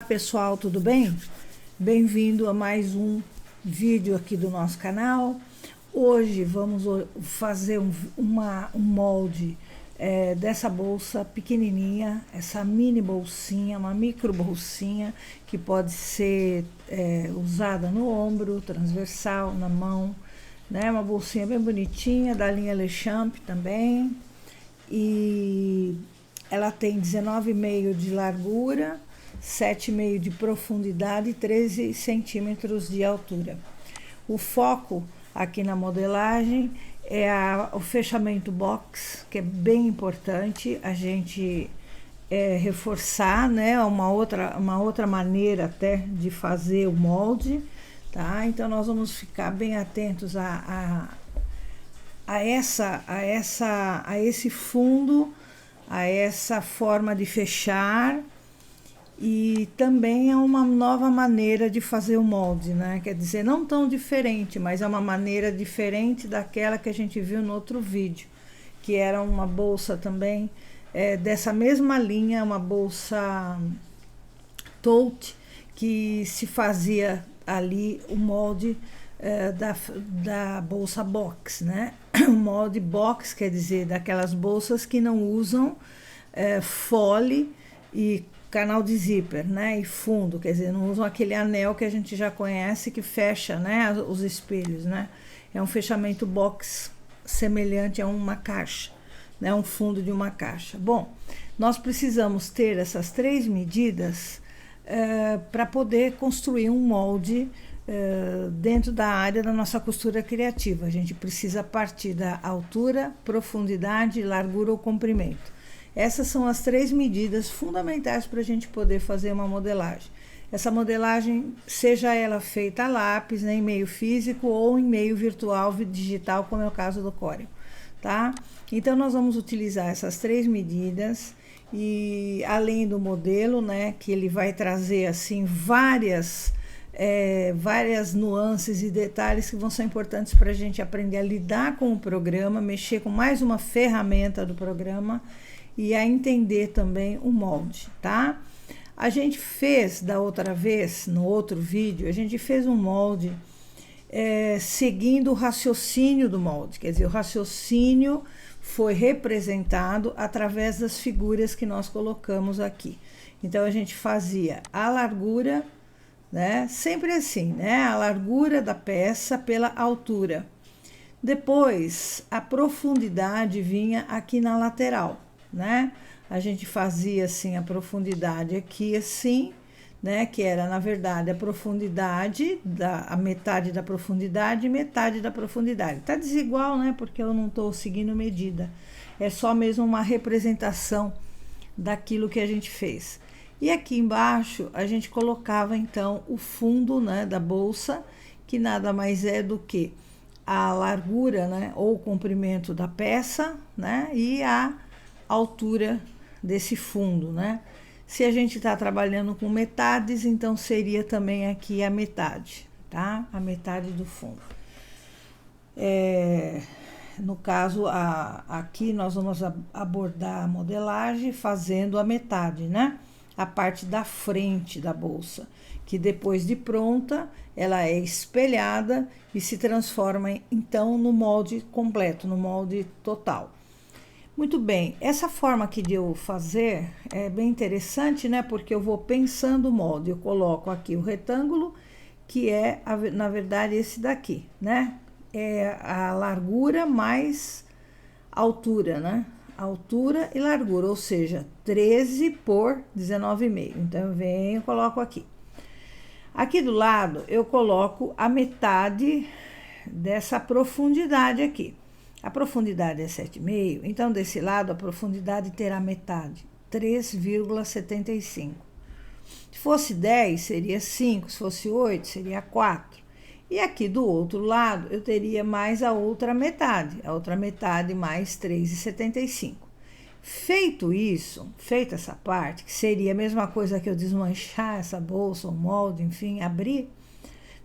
pessoal, tudo bem? Bem-vindo a mais um vídeo aqui do nosso canal. Hoje vamos fazer um molde dessa bolsa pequenininha, essa mini bolsinha, uma micro bolsinha que pode ser usada no ombro, transversal, na mão, né? Uma bolsinha bem bonitinha, da linha Lechamp também, e ela tem 19,5 de largura, 7,5 de profundidade e 13 centímetros de altura. O foco aqui na modelagem é o fechamento box, que é bem importante a gente reforçar, né? Uma outra maneira até de fazer o molde, tá? Então nós vamos ficar bem atentos a esse fundo, a essa forma de fechar, e também é uma nova maneira de fazer o molde, né? Quer dizer, não tão diferente, mas é uma maneira diferente daquela que a gente viu no outro vídeo, que era uma bolsa também dessa mesma linha, uma bolsa tote, que se fazia ali o molde da bolsa box, né? O molde box quer dizer daquelas bolsas que não usam fole e canal de zíper, né? E fundo, quer dizer, não usam aquele anel que a gente já conhece que fecha, né? Os espelhos, né? É um fechamento box semelhante a uma caixa, né? Um fundo de uma caixa. Bom, nós precisamos ter essas três medidas para poder construir um molde dentro da área da nossa costura criativa. A gente precisa partir da altura, profundidade, largura ou comprimento. Essas são as três medidas fundamentais para a gente poder fazer uma modelagem. Essa modelagem, seja ela feita a lápis, né, em meio físico ou em meio virtual, digital, como é o caso do Corel, tá? Então, nós vamos utilizar essas três medidas, e além do modelo, né, que ele vai trazer, assim, várias nuances e detalhes que vão ser importantes para a gente aprender a lidar com o programa, mexer com mais uma ferramenta do programa, e a entender também o molde, tá? A gente fez da outra vez, no outro vídeo, a gente fez um molde seguindo o raciocínio do molde, quer dizer, o raciocínio foi representado através das figuras que nós colocamos aqui. Então, a gente fazia a largura, né? Sempre assim, né? A largura da peça pela altura. Depois, a profundidade vinha aqui na lateral, né? A gente fazia assim a profundidade aqui assim, né? Que era, na verdade, a profundidade, a metade da profundidade e metade da profundidade. Tá desigual, né? Porque eu não tô seguindo medida. É só mesmo uma representação daquilo que a gente fez. E aqui embaixo a gente colocava então o fundo, né, da bolsa, que nada mais é do que a largura, né, ou o comprimento da peça, né, e a altura desse fundo, né? Se a gente está trabalhando com metades, então seria também aqui a metade, tá? A metade do fundo. No caso, aqui nós vamos abordar a modelagem fazendo a metade, né? A parte da frente da bolsa, que depois de pronta, ela é espelhada e se transforma, então, no molde completo, no molde total. Muito bem, essa forma aqui de eu fazer é bem interessante, né? Porque eu vou pensando o molde. Eu coloco aqui o retângulo, que é, na verdade, esse daqui, né? É a largura mais altura, né? Altura e largura, ou seja, 13 por 19,5. Então, eu venho e coloco aqui. Aqui do lado, eu coloco a metade dessa profundidade aqui. A profundidade é 7,5, então desse lado a profundidade terá metade, 3,75. Se fosse 10, seria 5, se fosse 8, seria 4. E aqui do outro lado, eu teria mais a outra metade mais 3,75. Feito isso, feita essa parte, que seria a mesma coisa que eu desmanchar essa bolsa, o molde, enfim, abrir.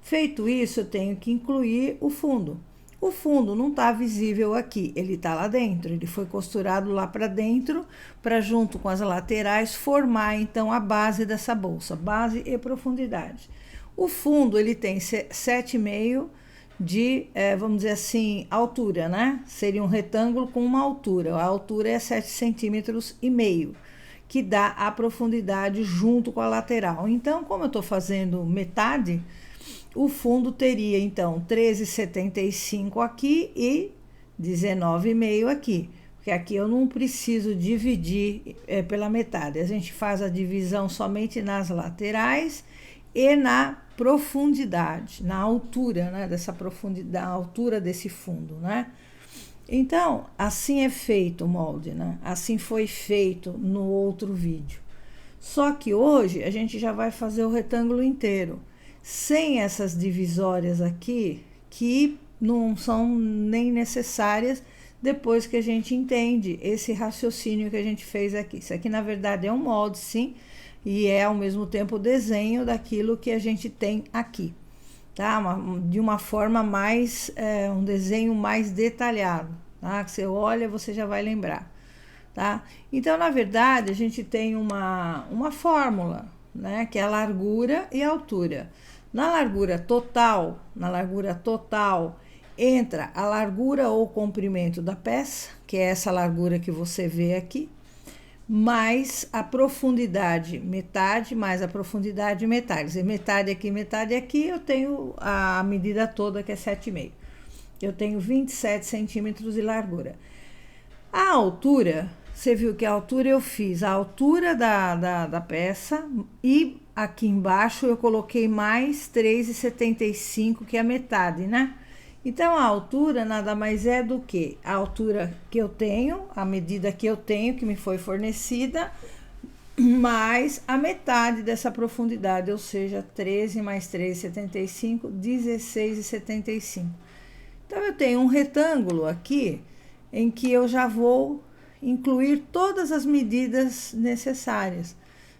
Feito isso, eu tenho que incluir o fundo. O fundo não está visível aqui, ele está lá dentro, ele foi costurado lá para dentro, para junto com as laterais formar então a base dessa bolsa, base e profundidade. O fundo ele tem 7,5 de, vamos dizer assim, altura, né? Seria um retângulo com uma altura, a altura é 7,5 centímetros, que dá a profundidade junto com a lateral. Então, como eu estou fazendo metade, o fundo teria, então, 13,75 aqui e 19,5 aqui. Porque aqui eu não preciso dividir pela metade. A gente faz a divisão somente nas laterais e na profundidade, na altura, né? Dessa profundidade, a altura desse fundo, né? Então, assim é feito o molde, né? Assim foi feito no outro vídeo. Só que hoje a gente já vai fazer o retângulo inteiro, sem essas divisórias aqui, que não são nem necessárias depois que a gente entende esse raciocínio que a gente fez aqui. Isso aqui, na verdade, é um molde, sim, e é ao mesmo tempo o desenho daquilo que a gente tem aqui, tá? De uma forma mais, um desenho mais detalhado, tá? Que você olha, você já vai lembrar, tá? Então, na verdade, a gente tem uma fórmula, né? Que é a largura e a altura. Na largura total, entra a largura ou comprimento da peça, que é essa largura que você vê aqui, mais a profundidade metade, mais a profundidade metade. Quer dizer, metade aqui, eu tenho a medida toda, que é 7,5. Eu tenho 27 centímetros de largura. A altura, você viu que a altura eu fiz a altura da peça e aqui embaixo eu coloquei mais 3,75, que é a metade, né? Então, a altura nada mais é do que a altura que eu tenho, a medida que eu tenho, que me foi fornecida, mais a metade dessa profundidade, ou seja, 13 mais 3,75, 16,75. Então, eu tenho um retângulo aqui, em que eu já vou incluir todas as medidas necessárias,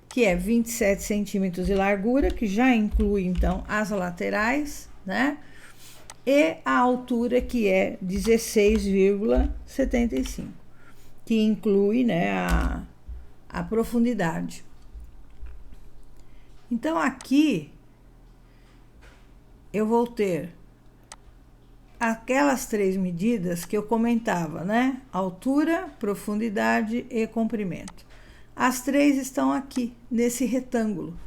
que é 27 centímetros de largura, que já inclui, então, as laterais, né? E a altura, que é 16,75, que inclui, né, a profundidade. Então, aqui, eu vou ter aquelas 3 medidas que eu comentava, né? Altura, profundidade e comprimento. As 3 estão aqui, nesse retângulo.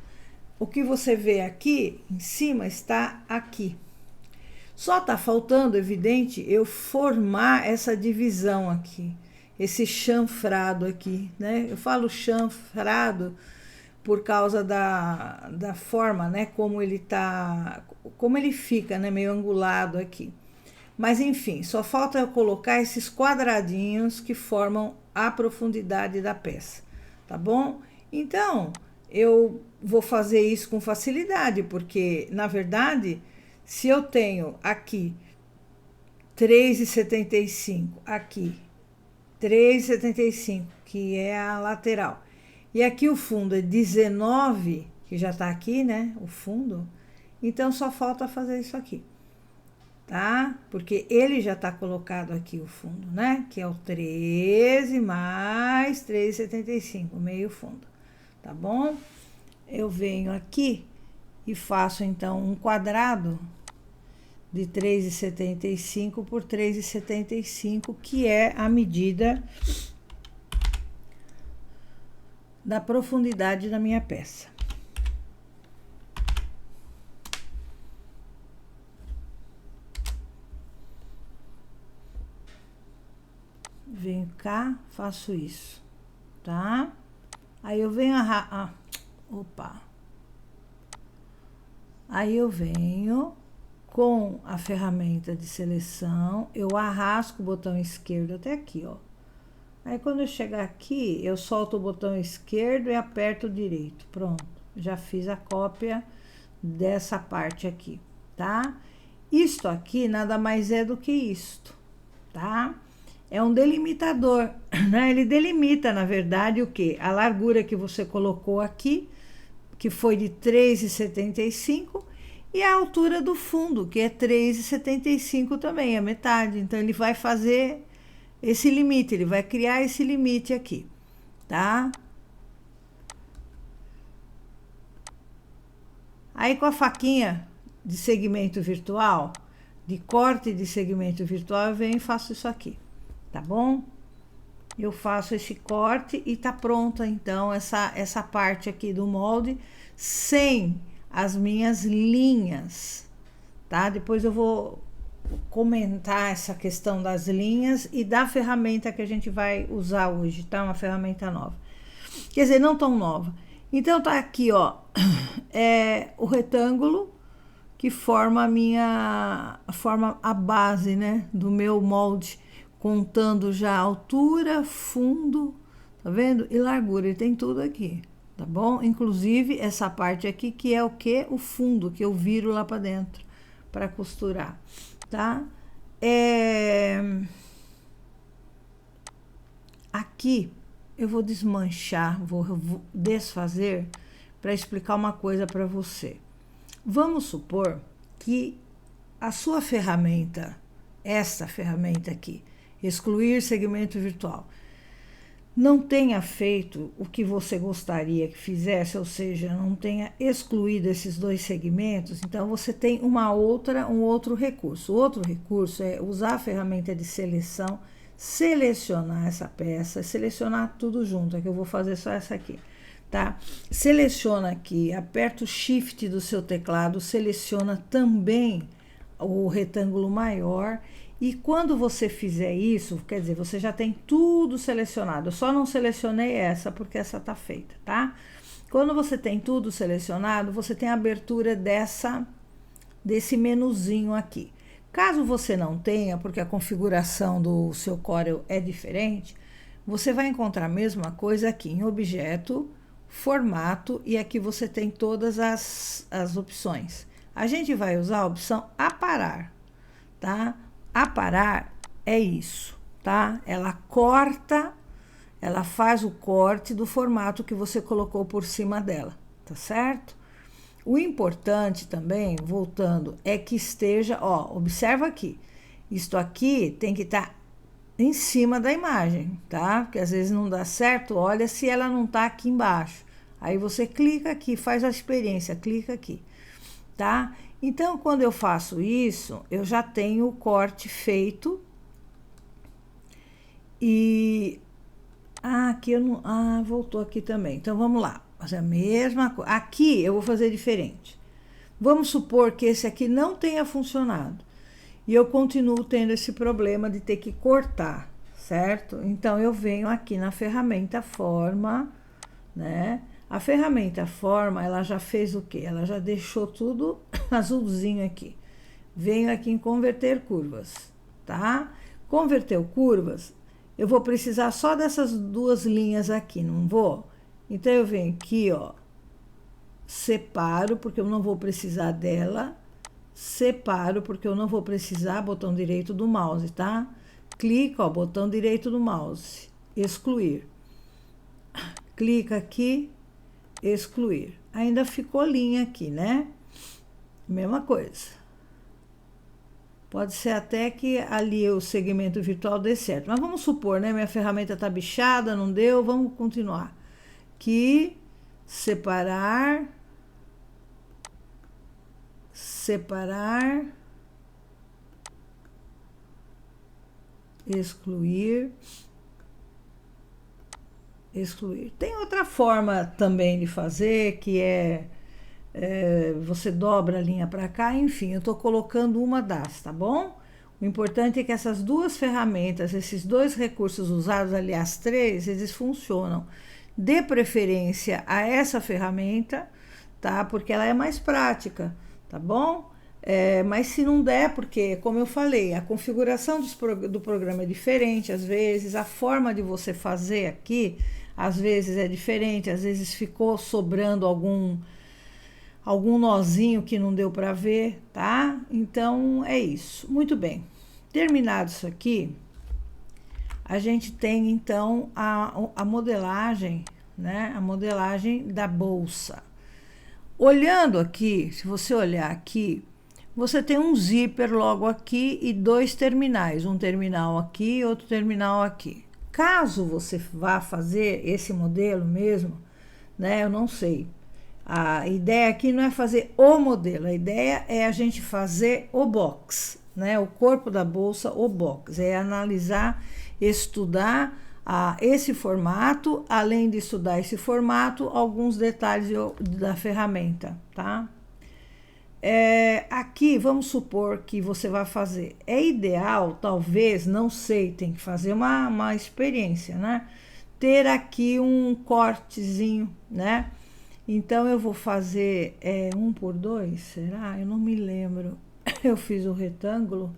O que você vê aqui, em cima, está aqui. Só tá faltando, evidente, eu formar essa divisão aqui, esse chanfrado aqui, né? Eu falo chanfrado por causa da forma, né? Como ele fica, né? Meio angulado aqui. Mas, enfim, só falta eu colocar esses quadradinhos que formam a profundidade da peça, tá bom? Então, eu vou fazer isso com facilidade, porque, na verdade, se eu tenho aqui 3,75, aqui 3,75, que é a lateral, e aqui o fundo é 19, que já tá aqui, né, o fundo, então só falta fazer isso aqui, tá? Porque ele já tá colocado aqui o fundo, né, que é o 13 mais 3,75, meio fundo, tá bom? Eu venho aqui e faço, então, um quadrado de 3,75 por 3,75, que é a medida da profundidade da minha peça. Venho cá, faço isso, tá? Aí eu venho Aí eu venho com a ferramenta de seleção, eu arrasco o botão esquerdo até aqui, ó. Aí, quando eu chegar aqui, eu solto o botão esquerdo e aperto o direito. Pronto, já fiz a cópia dessa parte aqui, tá? Isto aqui nada mais é do que isto, tá? É um delimitador, né? Ele delimita, na verdade, o quê? A largura que você colocou aqui, que foi de 3,75, e a altura do fundo, que é 3,75 também, a metade. Então, ele vai fazer esse limite, ele vai criar esse limite aqui, tá? Aí, com a faquinha de segmento virtual, de corte de segmento virtual, eu venho e faço isso aqui, tá bom? Eu faço esse corte e tá pronta, então, essa parte aqui do molde, sem as minhas linhas, tá? Depois eu vou comentar essa questão das linhas e da ferramenta que a gente vai usar hoje, tá? Uma ferramenta nova. Quer dizer, não tão nova. Então, tá aqui, ó, o retângulo que forma a base, né, do meu molde, contando já altura, fundo, tá vendo? E largura, ele tem tudo aqui, tá bom? Inclusive essa parte aqui que é o que? O fundo, que eu viro lá para dentro para costurar, tá? Aqui eu vou desmanchar, vou desfazer para explicar uma coisa para você. Vamos supor que a sua ferramenta, essa ferramenta aqui, excluir segmento virtual, não tenha feito o que você gostaria que fizesse, ou seja, não tenha excluído esses dois segmentos, então você tem um outro recurso. O outro recurso é usar a ferramenta de seleção, selecionar essa peça, selecionar tudo junto, é que eu vou fazer só essa aqui, tá? Seleciona aqui, aperta o Shift do seu teclado, seleciona também o retângulo maior. E quando você fizer isso, quer dizer, você já tem tudo selecionado. Eu só não selecionei essa, porque essa tá feita, tá? Quando você tem tudo selecionado, você tem a abertura desse menuzinho aqui. Caso você não tenha, porque a configuração do seu Corel é diferente, você vai encontrar a mesma coisa aqui em Objeto, Formato, e aqui você tem todas as opções. A gente vai usar a opção Aparar, tá? Aparar é isso, tá? Ela corta, ela faz o corte do formato que você colocou por cima dela, tá certo? O importante também, voltando, é que esteja, ó, observa aqui, isto aqui tem que estar em cima da imagem, tá? Porque às vezes não dá certo, olha se ela não tá aqui embaixo. Aí você clica aqui, faz a experiência, clica aqui, tá? Então, quando eu faço isso, eu já tenho o corte feito. E aqui eu não, voltou aqui também. Então, vamos lá, fazer a mesma coisa. Aqui eu vou fazer diferente. Vamos supor que esse aqui não tenha funcionado. E eu continuo tendo esse problema de ter que cortar, certo? Então, eu venho aqui na ferramenta forma, né? A ferramenta forma, ela já fez o quê? Ela já deixou tudo azulzinho aqui. Venho aqui em converter curvas, tá? Converter curvas, eu vou precisar só dessas duas linhas aqui, não vou? Então, eu venho aqui, ó, separo, porque eu não vou precisar dela, separo, porque eu não vou precisar, botão direito do mouse, tá? Clica, ó, botão direito do mouse, excluir. Clica aqui, excluir. Ainda ficou linha aqui, né? Mesma coisa. Pode ser até que ali o segmento virtual dê certo. Mas vamos supor, né? Minha ferramenta tá bichada, não deu, vamos continuar. Aqui, separar, separar, excluir, excluir. Tem outra forma também de fazer, que você dobra a linha para cá, enfim, eu estou colocando uma das, tá bom? O importante é que essas duas ferramentas, esses dois recursos usados, aliás, três, eles funcionam. Dê preferência a essa ferramenta, tá? Porque ela é mais prática, tá bom? Mas se não der, porque, como eu falei, a configuração do programa é diferente, às vezes, a forma de você fazer aqui, às vezes é diferente, às vezes ficou sobrando algum nozinho que não deu para ver, tá? Então, é isso. Muito bem. Terminado isso aqui, a gente tem, então, a modelagem, né? A modelagem da bolsa. Olhando aqui, se você olhar aqui, você tem um zíper logo aqui e 2 terminais, um terminal aqui e outro terminal aqui. Caso você vá fazer esse modelo mesmo, né, eu não sei. A ideia aqui não é fazer o modelo, a ideia é a gente fazer o box, né, o corpo da bolsa, o box, é analisar, estudar esse formato, além de estudar esse formato, alguns detalhes da ferramenta, tá? Aqui, vamos supor que você vai fazer. É ideal, talvez, não sei, tem que fazer uma experiência, né? Ter aqui um cortezinho, né? Então, eu vou fazer 1 por 2, será? Eu não me lembro. Eu fiz o retângulo.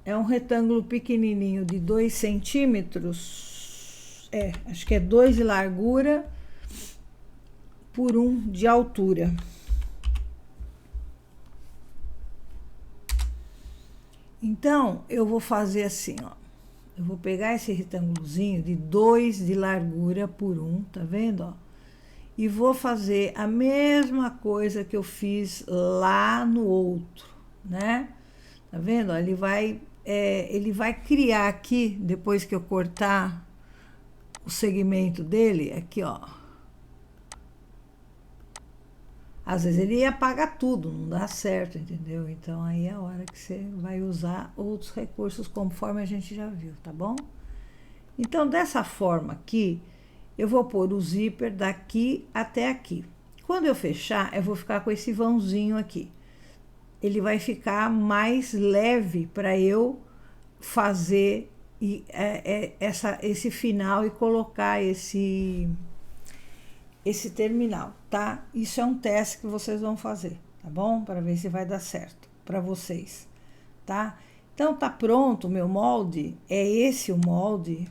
É um retângulo pequenininho de 2 centímetros. Acho que é 2 de largura por 1 de altura. Então, eu vou fazer assim, ó. Eu vou pegar esse retângulozinho de 2 de largura por 1, tá vendo, ó? E vou fazer a mesma coisa que eu fiz lá no outro, né? Tá vendo? Ele vai criar aqui, depois que eu cortar o segmento dele, aqui, ó. Às vezes ele apaga tudo, não dá certo, entendeu? Então, aí é a hora que você vai usar outros recursos, conforme a gente já viu, tá bom? Então, dessa forma aqui, eu vou pôr o zíper daqui até aqui. Quando eu fechar, eu vou ficar com esse vãozinho aqui. Ele vai ficar mais leve para eu fazer esse final e colocar esse terminal, tá? Isso é um teste que vocês vão fazer, tá bom? Para ver se vai dar certo para vocês, tá? Então, tá pronto o meu molde. É esse o molde.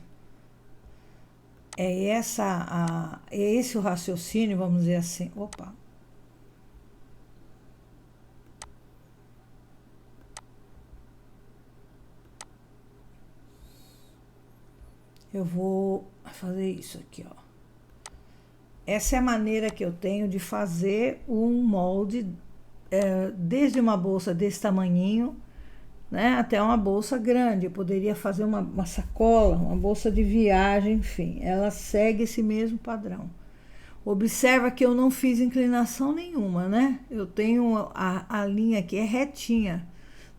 É esse o raciocínio, vamos dizer assim. Opa! Eu vou fazer isso aqui, ó. Essa é a maneira que eu tenho de fazer um molde, desde uma bolsa desse tamanhinho, né, até uma bolsa grande. Eu poderia fazer uma sacola, uma bolsa de viagem, enfim. Ela segue esse mesmo padrão. Observa que eu não fiz inclinação nenhuma, né? Eu tenho a linha aqui é retinha,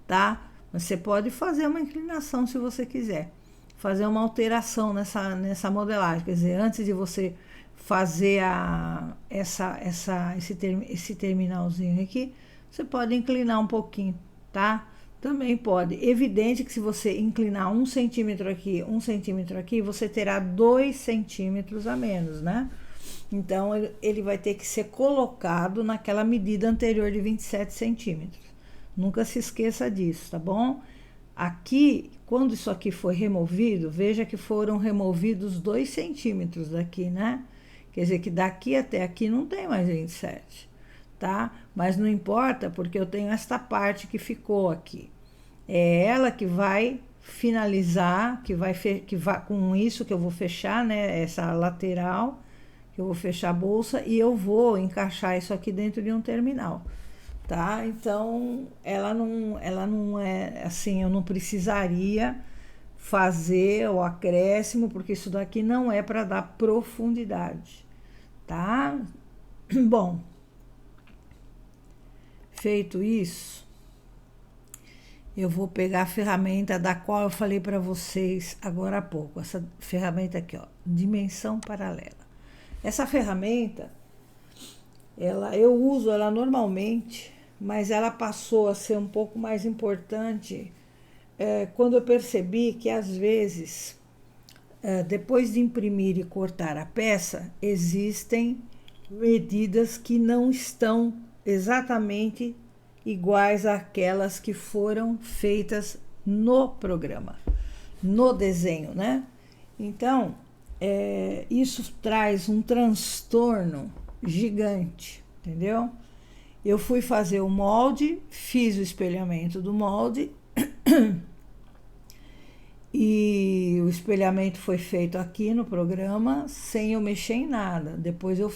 tá? Mas você pode fazer uma inclinação se você quiser. Fazer uma alteração nessa modelagem. Quer dizer, antes de você fazer esse terminalzinho aqui, você pode inclinar um pouquinho, tá? Também pode. Evidente que se você inclinar 1 centímetro aqui, 1 centímetro aqui, você terá 2 centímetros a menos, né? Então, ele vai ter que ser colocado naquela medida anterior de 27 centímetros. Nunca se esqueça disso, tá bom? Aqui, quando isso aqui foi removido, veja que foram removidos 2 centímetros daqui, né? Quer dizer que daqui até aqui não tem mais 27, tá? Mas não importa, porque eu tenho esta parte que ficou aqui. É ela que vai finalizar, que vai com isso que eu vou fechar, né? Essa lateral, que eu vou fechar a bolsa e eu vou encaixar isso aqui dentro de um terminal, tá? Então, ela não é assim, eu não precisaria fazer o acréscimo, porque isso daqui não é para dar profundidade, tá? Bom, feito isso, eu vou pegar a ferramenta da qual eu falei para vocês agora há pouco, essa ferramenta aqui, ó, dimensão paralela. Essa ferramenta, eu uso ela normalmente, mas ela passou a ser um pouco mais importante quando eu percebi que, às vezes, depois de imprimir e cortar a peça, existem medidas que não estão exatamente iguais àquelas que foram feitas no programa, no desenho, né? Então, isso traz um transtorno gigante, entendeu? Eu fui fazer o molde, fiz o espelhamento do molde E o espelhamento foi feito aqui no programa, sem eu mexer em nada. Depois eu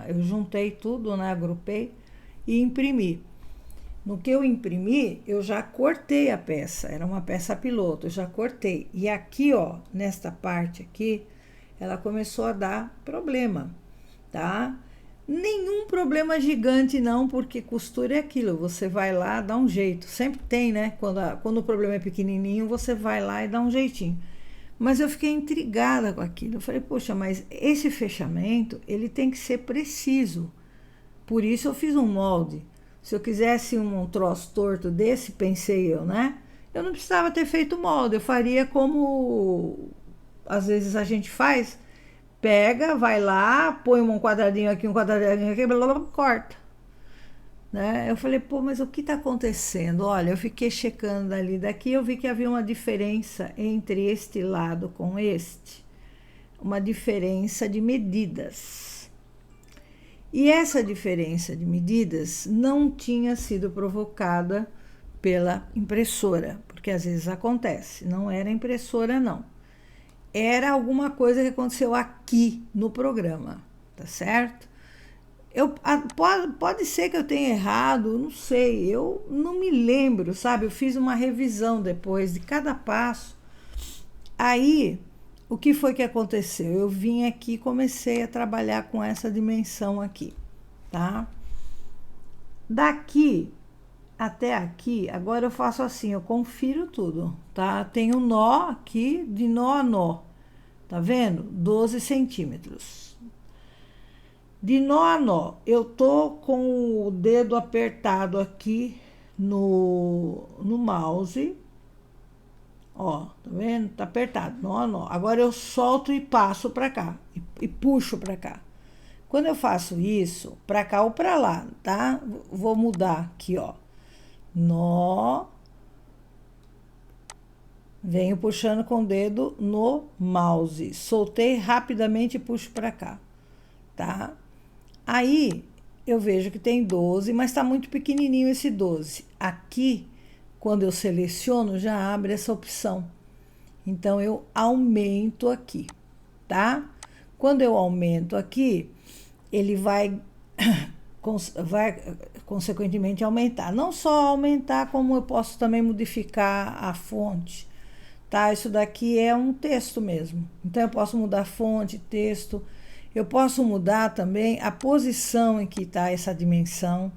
eu juntei tudo, né, agrupei e imprimi. No que eu imprimi, eu já cortei a peça, era uma peça piloto, eu já cortei. E aqui, ó, nesta parte aqui, ela começou a dar problema, tá? Nenhum problema gigante não, porque costura é aquilo, você vai lá, dá um jeito. Sempre tem, né? Quando o problema é pequenininho, você vai lá e dá um jeitinho. Mas eu fiquei intrigada com aquilo. Eu falei, poxa, mas esse fechamento, ele tem que ser preciso. Por isso eu fiz um molde. Se eu quisesse um troço torto desse, pensei eu, né? Eu não precisava ter feito molde, eu faria como às vezes a gente faz, pega, vai lá, põe um quadradinho aqui, um quadradinho aqui, blá, blá, blá, corta. Né? Eu falei, pô, mas o que está acontecendo? Olha, eu fiquei checando daqui, eu vi que havia uma diferença entre este lado com este, uma diferença de medidas. E essa diferença de medidas não tinha sido provocada pela impressora, porque às vezes acontece, não era impressora não. Era alguma coisa que aconteceu aqui no programa, tá certo? Pode ser que eu tenha errado, não sei, eu não me lembro, sabe? Eu fiz uma revisão depois de cada passo. Aí, o que foi que aconteceu? Eu vim aqui e comecei a trabalhar com essa dimensão aqui, tá? Daqui até aqui, agora eu faço assim, eu confiro tudo, tá? Tem um nó aqui, de nó a nó, tá vendo? 12 centímetros. De nó a nó, eu tô com o dedo apertado aqui no mouse, ó, tá vendo? Tá apertado, nó a nó. Agora eu solto e passo para cá, e puxo para cá. Quando eu faço isso, para cá ou para lá, tá? Vou mudar aqui, ó. Nó. Venho puxando com o dedo no mouse. Soltei rapidamente e puxo para cá, tá? Aí eu vejo que tem 12, mas está muito pequenininho esse 12. Aqui, quando eu seleciono, já abre essa opção. Então eu aumento aqui, tá? Quando eu aumento aqui, ele vai consequentemente aumentar. Não só aumentar, como eu posso também modificar a fonte, tá? Isso daqui é um texto mesmo. Então eu posso mudar fonte, texto. Eu posso mudar também a posição em que está essa dimensão.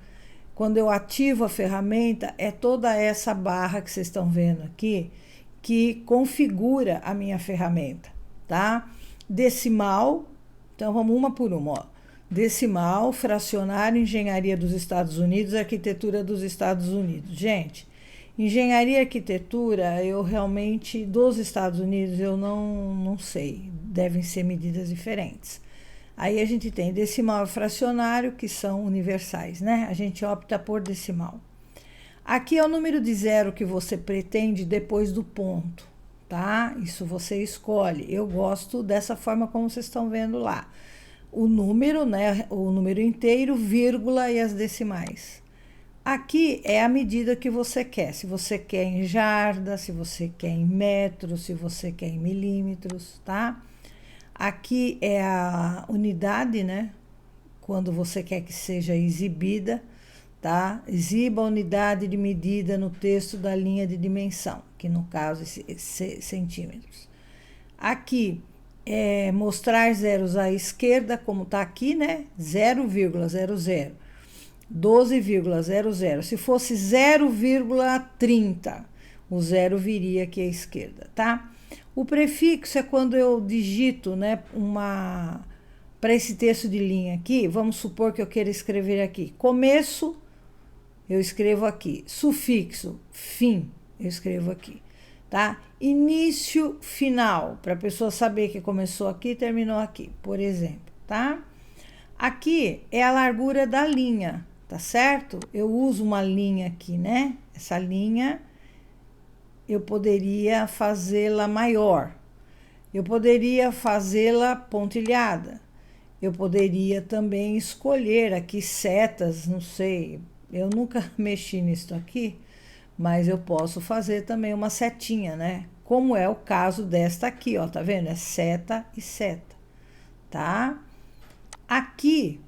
Quando eu ativo a ferramenta, é toda essa barra que vocês estão vendo aqui, que configura a minha ferramenta, tá? Decimal, então vamos uma por uma, ó. Decimal, fracionário, engenharia dos Estados Unidos, arquitetura dos Estados Unidos. Gente, engenharia e arquitetura, eu realmente, dos Estados Unidos, eu não sei, devem ser medidas diferentes. Aí a gente tem decimal e fracionário, que são universais, né? A gente opta por decimal. Aqui é o número de zero que você pretende depois do ponto, tá? Isso você escolhe. Eu gosto dessa forma como vocês estão vendo lá. O número, né? O número inteiro, vírgula e as decimais. Aqui é a medida que você quer. Se você quer em jarda, se você quer em metros, se você quer em milímetros, tá? Aqui é a unidade, né? Quando você quer que seja exibida, tá? Exiba a unidade de medida no texto da linha de dimensão, que no caso é centímetros. Aqui é mostrar zeros à esquerda, como tá aqui, né? 0,00. 12,00. Se fosse 0,30, o zero viria aqui à esquerda, tá? O prefixo é quando eu digito, né, para esse texto de linha aqui, vamos supor que eu queira escrever aqui começo, eu escrevo aqui, sufixo, fim, eu escrevo aqui, tá? Início, final, para a pessoa saber que começou aqui e terminou aqui, por exemplo, tá? Aqui é a largura da linha, tá certo? Eu uso uma linha aqui, né? Essa linha eu poderia fazê-la maior, eu poderia fazê-la pontilhada, eu poderia também escolher aqui setas, não sei, eu nunca mexi nisso aqui, mas eu posso fazer também uma setinha, né? como é o caso desta aqui, ó, tá vendo? É seta e seta, tá? Aqui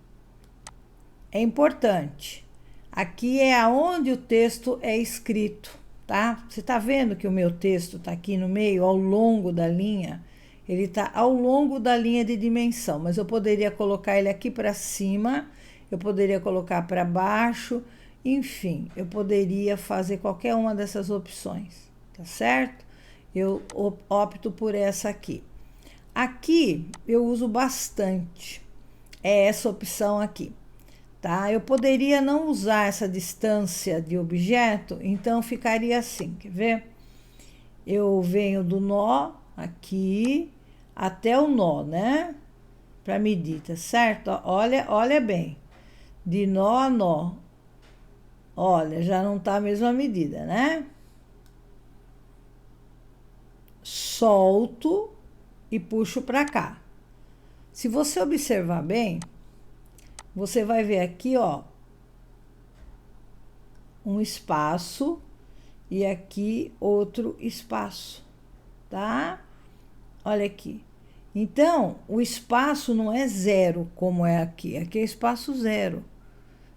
é importante. Aqui é aonde o texto é escrito, tá? Você tá vendo que o meu texto tá aqui no meio, ao longo da linha? Ele tá ao longo da linha de dimensão, mas eu poderia colocar ele aqui para cima, eu poderia colocar para baixo, enfim, eu poderia fazer qualquer uma dessas opções, tá certo? Eu opto por essa aqui. Aqui eu uso bastante, é essa opção aqui, tá? Eu poderia não usar essa distância de objeto, então ficaria assim, quer ver? Eu venho do nó aqui até o nó, né? Para medir, tá certo? Olha bem, de nó a nó. Olha, já não tá a mesma medida, né? Solto e puxo para cá. Se você observar bem, você vai ver aqui, ó, um espaço e aqui outro espaço, tá? Olha aqui. Então, o espaço não é zero, como é aqui. Aqui é espaço zero.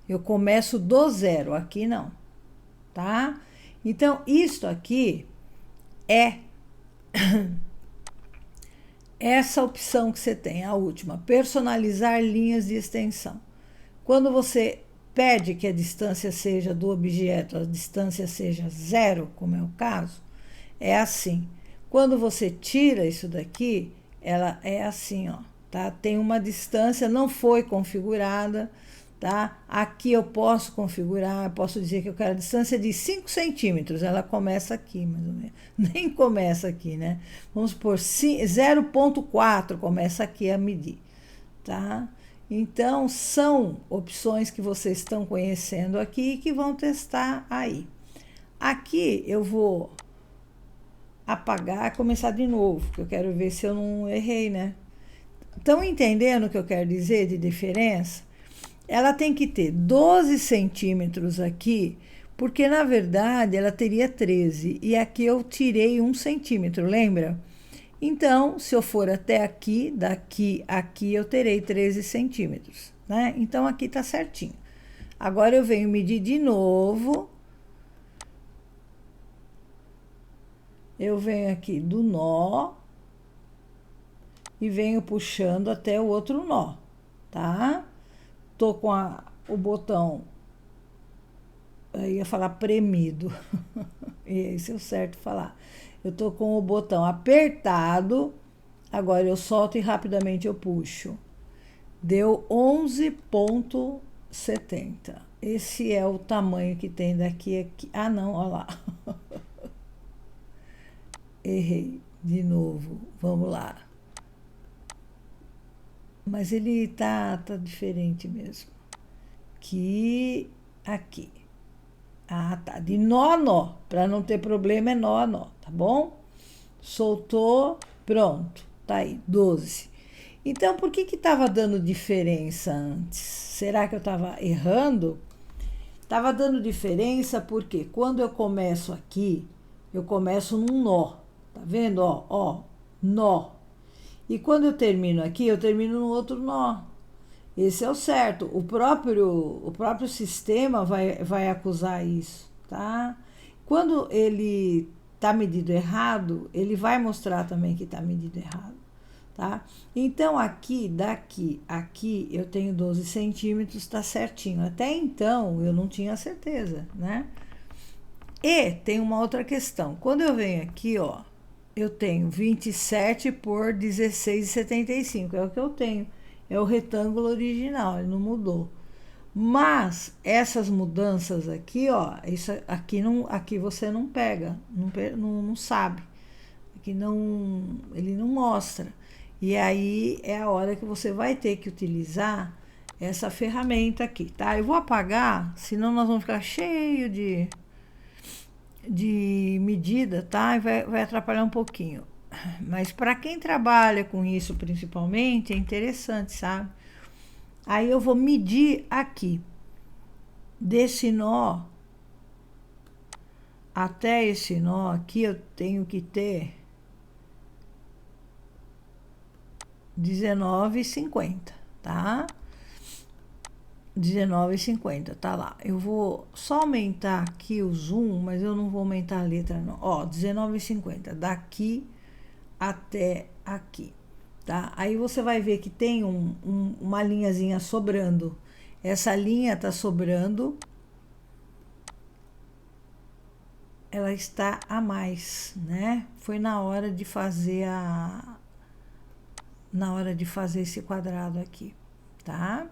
Eu começo do zero, aqui não, tá? Então, isto aqui é essa opção que você tem, a última, personalizar linhas de extensão. Quando você pede que a distância seja do objeto, a distância seja zero, como é o caso, é assim. Quando você tira isso daqui, ela é assim, ó, tá? Tem uma distância, não foi configurada, tá? Aqui eu posso configurar, posso dizer que eu quero a distância de 5 centímetros, ela começa aqui, mais ou menos. Nem começa aqui, né? Vamos por 0,4 começa aqui a medir, tá? Então, são opções que vocês estão conhecendo aqui e que vão testar aí. Aqui eu vou apagar e começar de novo, porque eu quero ver se eu não errei, né? Estão entendendo o que eu quero dizer de diferença? Ela tem que ter 12 centímetros aqui, porque na verdade ela teria 13, e aqui eu tirei 1 centímetro, lembra? Então, se eu for até aqui, daqui a aqui, eu terei 13 centímetros, né? Então, aqui tá certinho. Agora, eu venho medir de novo. Eu venho aqui do nó e venho puxando até o outro nó, tá? Tô com o botão, eu ia falar premido, esse é o certo falar. Eu tô com o botão apertado, agora eu solto e rapidamente eu puxo. Deu 11,70. Esse é o tamanho que tem daqui a aqui. Ah, não, olha lá. Errei de novo. Vamos lá. Mas ele tá diferente mesmo. Aqui. Ah, tá. De nó a nó. Para não ter problema, é nó a nó, tá bom? Soltou, pronto. Tá aí, 12. Então, por que estava dando diferença antes? Será que eu estava errando? Estava dando diferença porque quando eu começo aqui, eu começo num nó. Tá vendo? Ó, nó. E quando eu termino aqui, eu termino no outro nó. Esse é o certo. O próprio sistema vai acusar isso, tá? Quando ele tá medido errado, ele vai mostrar também que tá medido errado, tá? Então, aqui, daqui, aqui, eu tenho 12 centímetros, tá certinho. Até então, eu não tinha certeza, né? E tem uma outra questão. Quando eu venho aqui, ó, eu tenho 27 por 16,75, é o que eu tenho. É o retângulo original, ele não mudou. Mas essas mudanças aqui, ó, isso aqui você não pega, não sabe. Aqui ele não mostra. E aí é a hora que você vai ter que utilizar essa ferramenta aqui, tá? Eu vou apagar, senão nós vamos ficar cheio de medida, tá? E vai atrapalhar um pouquinho. Mas para quem trabalha com isso principalmente, é interessante, sabe? Aí eu vou medir aqui, desse nó até esse nó aqui eu tenho que ter 19,50, tá? 19,50, tá lá. Eu vou só aumentar aqui o zoom, mas eu não vou aumentar a letra não. Ó, 19,50, daqui até aqui, tá? Aí você vai ver que tem uma linhazinha sobrando. Essa linha tá sobrando, ela está a mais, né? Foi na hora de fazer esse quadrado aqui, tá?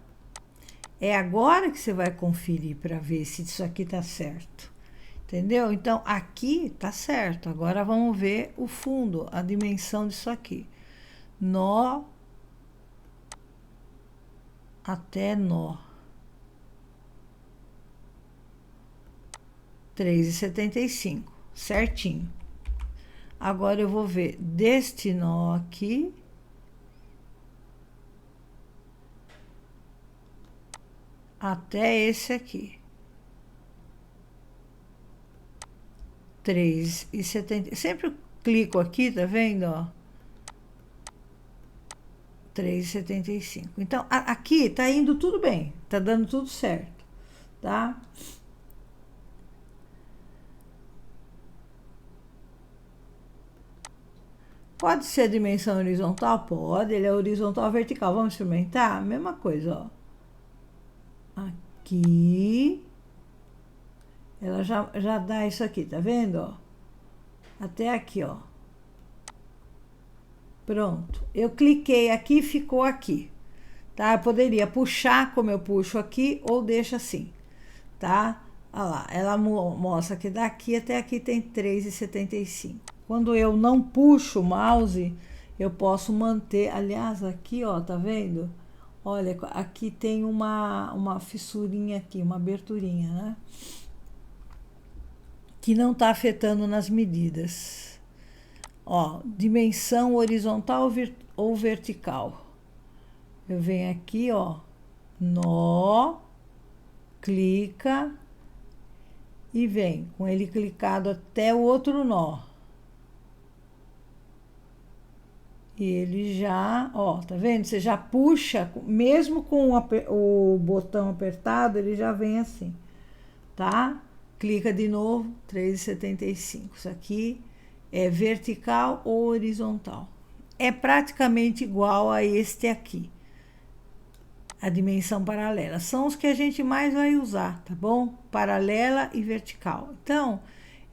É agora que você vai conferir para ver se isso aqui tá certo, entendeu? Então, aqui tá certo. Agora vamos ver o fundo, a dimensão disso aqui. Nó até nó. 3,75, certinho. Agora eu vou ver deste nó aqui até esse aqui. 3,70. Sempre clico aqui, tá vendo, ó? 3,75. Então, aqui tá indo tudo bem, tá dando tudo certo, tá? Pode ser a dimensão horizontal? Pode, ele é horizontal ou vertical. Vamos experimentar? Mesma coisa, ó. Aqui. Ela já dá isso aqui, tá vendo, ó? Até aqui, ó. Pronto. Eu cliquei aqui e ficou aqui, tá? Eu poderia puxar como eu puxo aqui ou deixa assim, tá? Olha lá, ela mostra que daqui até aqui tem 3,75. Quando eu não puxo o mouse, eu posso manter, aliás, aqui, ó, tá vendo? Olha, aqui tem uma fissurinha aqui, uma aberturinha, né? Que não tá afetando nas medidas. Ó, dimensão horizontal ou vertical. Eu venho aqui, ó, nó, clica e vem com ele clicado até o outro nó. E ele já, ó, tá vendo? Você já puxa, mesmo com o botão apertado, ele já vem assim, tá? Clica de novo, 3,75. Isso aqui é vertical ou horizontal. É praticamente igual a este aqui. A dimensão paralela. São os que a gente mais vai usar, tá bom? Paralela e vertical. Então,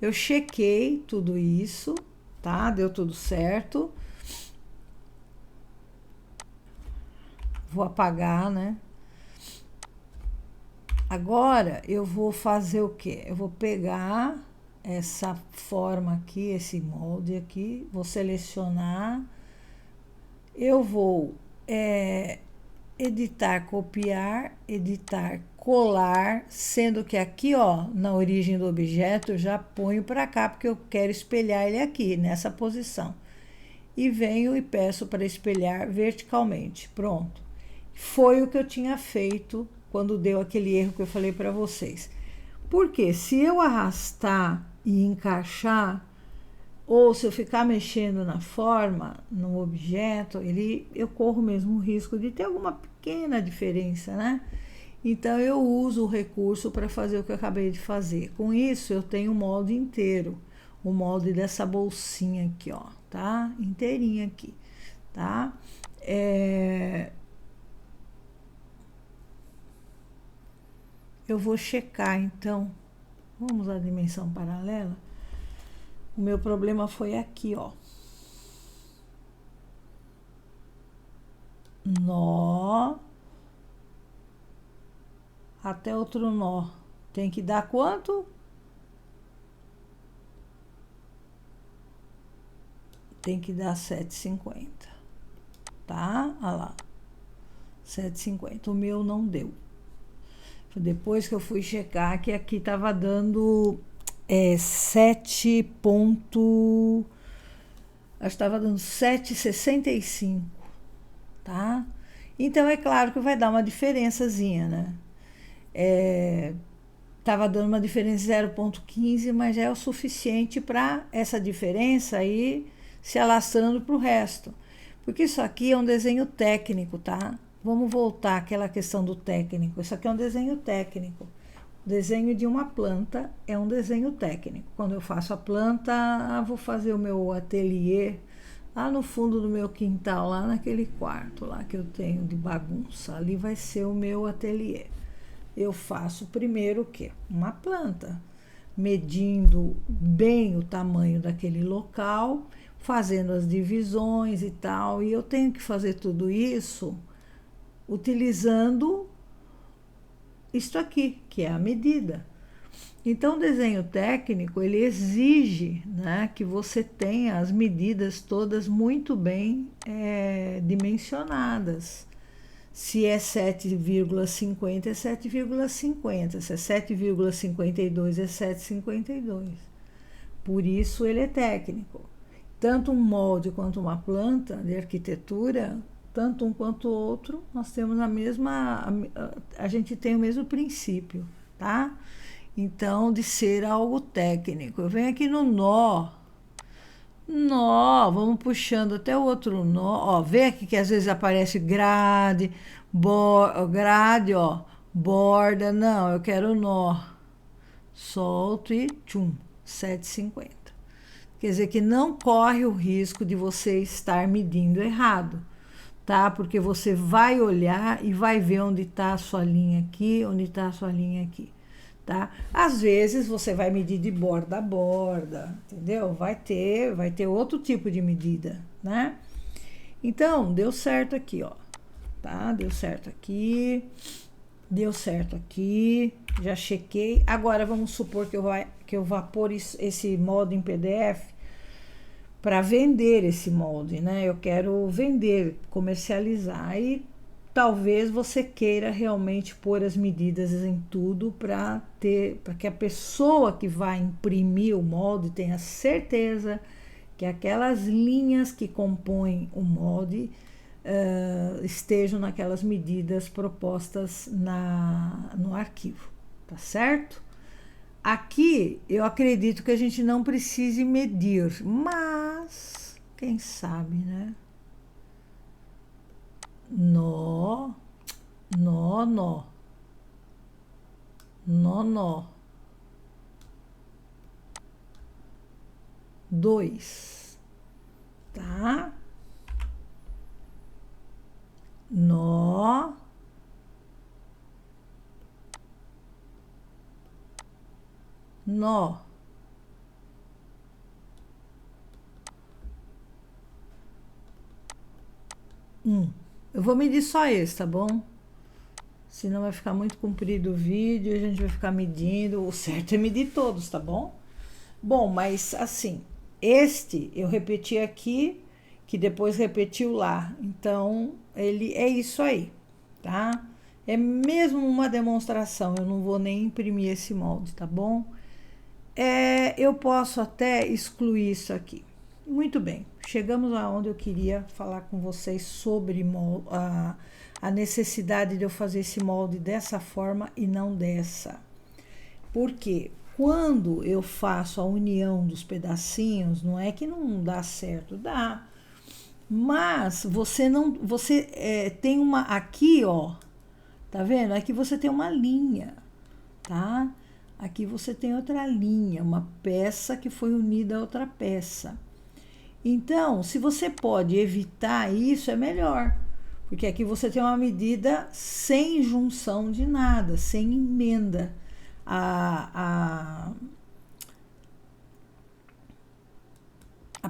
eu chequei tudo isso, tá? Deu tudo certo. Vou apagar, né? Agora, eu vou fazer o quê? Eu vou pegar essa forma aqui, esse molde aqui, vou selecionar. Eu vou editar, copiar, editar, colar, sendo que aqui, ó, na origem do objeto, eu já ponho para cá, porque eu quero espelhar ele aqui, nessa posição. E venho e peço para espelhar verticalmente. Pronto. Foi o que eu tinha feito quando deu aquele erro que eu falei para vocês. Porque se eu arrastar e encaixar, ou se eu ficar mexendo na forma, no objeto, eu corro mesmo o risco de ter alguma pequena diferença, né? Então, eu uso o recurso para fazer o que eu acabei de fazer. Com isso, eu tenho o molde inteiro. O molde dessa bolsinha aqui, ó, tá? Inteirinha aqui, tá? Eu vou checar, então. Vamos à dimensão paralela. O meu problema foi aqui, ó. Nó. Até outro nó. Tem que dar quanto? Tem que dar 7,50. Tá? Olha lá. 7,50. O meu não deu. Depois que eu fui checar, que aqui tava dando 7 ponto... Acho que estava dando 7,65, tá? Então, é claro que vai dar uma diferençazinha, né? estava dando uma diferença de 0,15, mas já é o suficiente para essa diferença aí se alastrando para o resto. Porque isso aqui é um desenho técnico, tá? Vamos voltar àquela questão do técnico. Isso aqui é um desenho técnico. O desenho de uma planta é um desenho técnico. Quando eu faço a planta, vou fazer o meu ateliê lá no fundo do meu quintal, lá naquele quarto lá que eu tenho de bagunça. Ali vai ser o meu ateliê. Eu faço primeiro o quê? Uma planta, medindo bem o tamanho daquele local, fazendo as divisões e tal. E eu tenho que fazer tudo isso utilizando isto aqui, que é a medida. Então, o desenho técnico, ele exige, né, que você tenha as medidas todas muito bem dimensionadas. Se é 7,50, é 7,50. Se é 7,52, é 7,52. Por isso, ele é técnico. Tanto um molde quanto uma planta de arquitetura, tanto um quanto o outro, nós temos a gente tem o mesmo princípio, tá? Então, de ser algo técnico. Eu venho aqui no nó, vamos puxando até o outro nó, ó, vê aqui que às vezes aparece grade, grade, ó, borda, não, eu quero nó, solto e tchum, 7,50. Quer dizer que não corre o risco de você estar medindo errado, tá? Porque você vai olhar e vai ver onde está a sua linha aqui, onde está a sua linha aqui, tá? Às vezes você vai medir de borda a borda, entendeu? Vai ter outro tipo de medida, né? Então, deu certo aqui, ó, tá? Deu certo aqui, já chequei. Agora, vamos supor que eu vá pôr esse molde em PDF para vender esse molde, né? Eu quero vender, comercializar. Aí talvez você queira realmente pôr as medidas em tudo para que a pessoa que vai imprimir o molde tenha certeza que aquelas linhas que compõem o molde estejam naquelas medidas propostas no arquivo, tá certo? Aqui eu acredito que a gente não precise medir, mas quem sabe, né? Nó, 2, tá? Nó, eu vou medir só esse, tá bom? Senão vai ficar muito comprido o vídeo, a gente vai ficar medindo. O certo é medir todos, tá bom? Bom, mas assim, este eu repeti aqui, que depois repetiu lá. Então, ele é isso aí, tá? É mesmo uma demonstração, eu não vou nem imprimir esse molde, tá bom? Eu posso até excluir isso aqui. Muito bem, chegamos aonde eu queria falar com vocês sobre a necessidade de eu fazer esse molde dessa forma e não dessa. Porque quando eu faço a união dos pedacinhos, não é que não dá certo, dá. Mas você tem uma aqui, ó, tá vendo? Aqui você tem uma linha, tá? Aqui você tem outra linha, uma peça que foi unida a outra peça. Então, se você pode evitar isso, é melhor. Porque aqui você tem uma medida sem junção de nada, sem emenda. A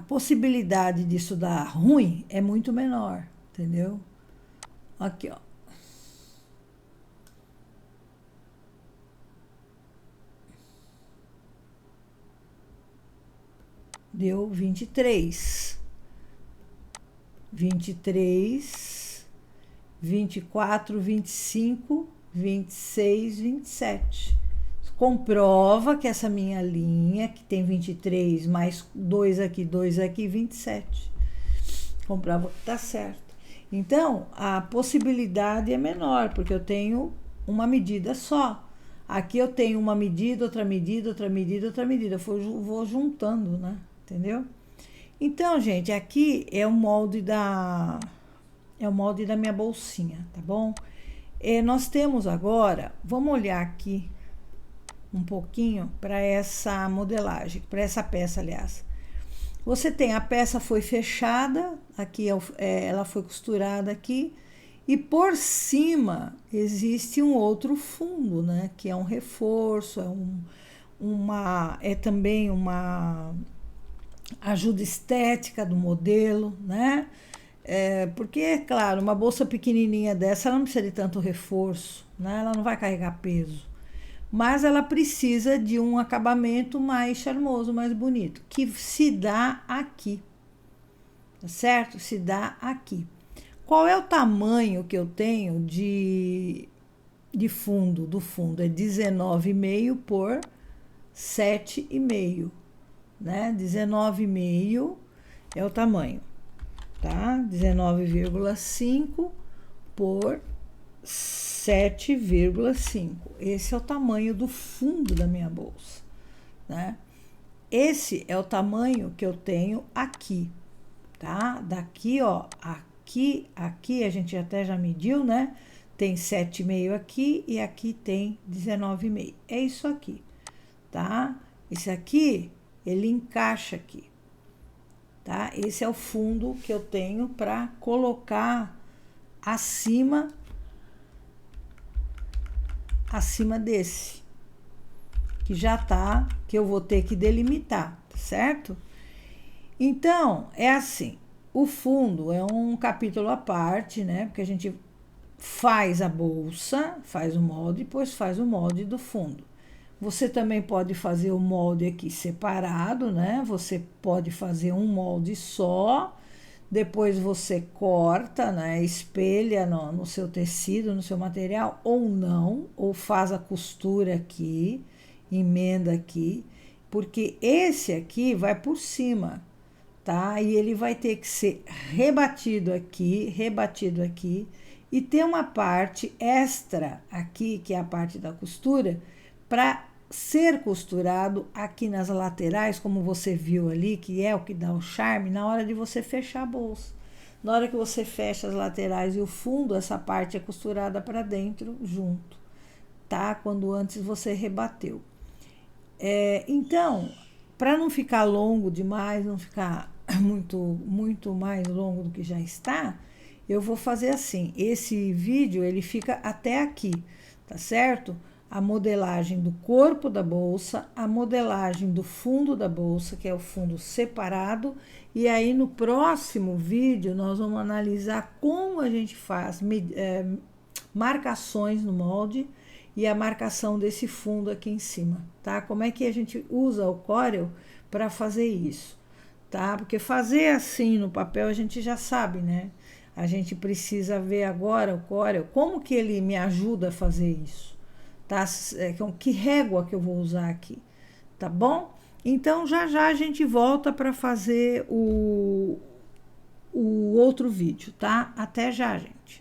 possibilidade disso dar ruim é muito menor, entendeu? Aqui, ó. Deu 23, 24, 25, 26, 27. Comprova que essa minha linha, que tem 23, mais 2 aqui, 27. Comprova que tá certo. Então, a possibilidade é menor, porque eu tenho uma medida só. Aqui eu tenho uma medida, outra medida, outra medida, outra medida. Vou juntando, né? Entendeu? Então, gente, aqui é o molde da minha bolsinha, tá bom? Nós temos agora, vamos olhar aqui um pouquinho para essa modelagem, para essa peça, aliás. Você tem a peça foi fechada, aqui ela foi costurada aqui, e por cima existe um outro fundo, né? Que é um reforço, é também uma ajuda estética do modelo, né? Porque, é claro, uma bolsa pequenininha dessa, ela não precisa de tanto reforço, né? Ela não vai carregar peso. Mas ela precisa de um acabamento mais charmoso, mais bonito, que se dá aqui, tá certo? Se dá aqui. Qual é o tamanho que eu tenho de fundo? Do fundo é 19,5 por 7,5, né? 19,5 é o tamanho, tá? 19,5 por 7,5. Esse é o tamanho do fundo da minha bolsa, né? Esse é o tamanho que eu tenho aqui, tá? Daqui, ó, aqui a gente até já mediu, né? Tem 7,5 aqui e aqui tem 19,5. É isso aqui, tá? Esse aqui, ele encaixa aqui, tá? Esse é o fundo que eu tenho para colocar acima desse, que já tá, que eu vou ter que delimitar, tá certo? Então, é assim, o fundo é um capítulo à parte, né? Porque a gente faz a bolsa, faz o molde, depois faz o molde do fundo. Você também pode fazer o molde aqui separado, né? Você pode fazer um molde só, depois você corta, né? Espelha no seu tecido, no seu material, ou não, ou faz a costura aqui, emenda aqui, porque esse aqui vai por cima, tá? E ele vai ter que ser rebatido aqui, e ter uma parte extra aqui, que é a parte da costura, para ser costurado aqui nas laterais, como você viu ali, que é o que dá o charme, na hora de você fechar a bolsa. Na hora que você fecha as laterais e o fundo, essa parte é costurada para dentro junto, tá? Quando antes você rebateu. Então, para não ficar longo demais, não ficar muito mais longo do que já está, eu vou fazer assim. Esse vídeo, ele fica até aqui, tá certo? A modelagem do corpo da bolsa, a modelagem do fundo da bolsa, que é o fundo separado, e aí no próximo vídeo nós vamos analisar como a gente faz marcações no molde e a marcação desse fundo aqui em cima, tá? Como é que a gente usa o Corel para fazer isso, tá? Porque fazer assim no papel a gente já sabe, né? A gente precisa ver agora o Corel, como que ele me ajuda a fazer isso, tá? Que régua que eu vou usar aqui, tá bom? Então, já a gente volta para fazer o outro vídeo, tá? Até já, gente.